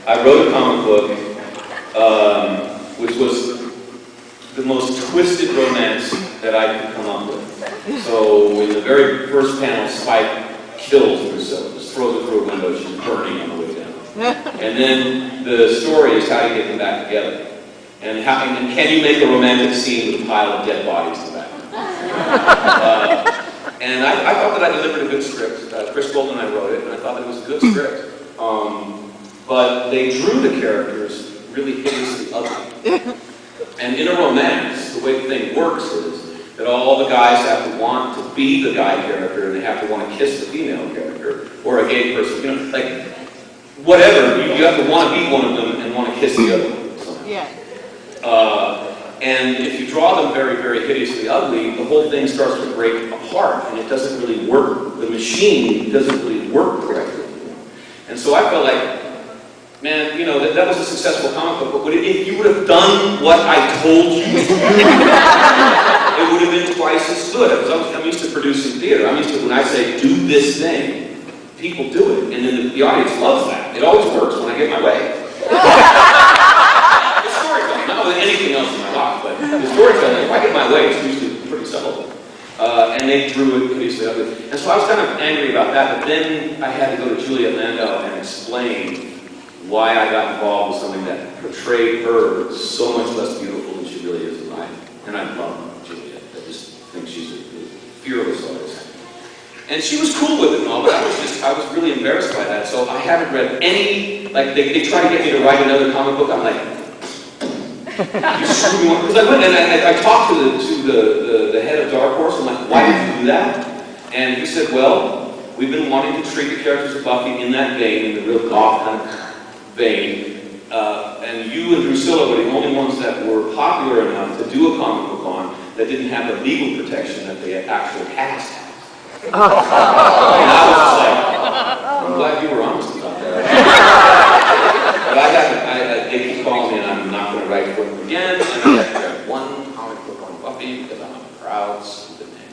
I wrote a comic book, which was the most twisted romance that I could come up with. So in the very first panel, Spike kills Drusilla, just throws her through a window, she's burning on the way down. And then the story is how you get them back together. And can you make a romantic scene with a pile of dead bodies in the back? And I thought that I delivered a good script. Chris Bolton and I wrote it, and I thought that it was a good script. But they drew the characters really hideously ugly. And in a romance, the way the thing works is that all the guys have to want to be the guy character, and they have to want to kiss the female character, or a gay person, you know, like, whatever, you have to want to be one of them and want to kiss the other one. Yeah. And if you draw them very, very hideously ugly, the whole thing starts to break apart, and it doesn't really work. The machine doesn't really work correctly. And so I felt like, man, you know, that was a successful comic book, but if you would have done what I told you, it would have been twice as good. Because I'm used to producing theater. I'm used to, when I say, do this thing, people do it. And then the audience loves that. It always works when I get my way. The storytelling, not with anything else in my life, but the storytelling, if I get my way, it's usually pretty subtle. And they drew it hideously ugly. And so I was kind of angry about that, but then I had to go to Juliet Landau and explain why I got involved with something that portrayed her so much less beautiful than she really is in life. And I love Juliet. I just think she's a fearless artist. And she was cool with it and all, but I was really embarrassed by that. So I haven't read any, like, they try to get me to write another comic book. I'm like, you screw me on. Because I went and I talked to the head of Dark Horse. I'm like, why did you do that? And he said, well, we've been wanting to treat the characters of Buffy in that vein, in the real goth kind of vein, and you and Drusilla were the only ones that were popular enough to do a comic book on that didn't have the legal protection that the actual cast has. And I was just like, I'm glad you were honest about that. But I haven't, they keep calling me and I'm not going to write for them again, and I have to write one comic book on Buffy because I'm a proud stupid man.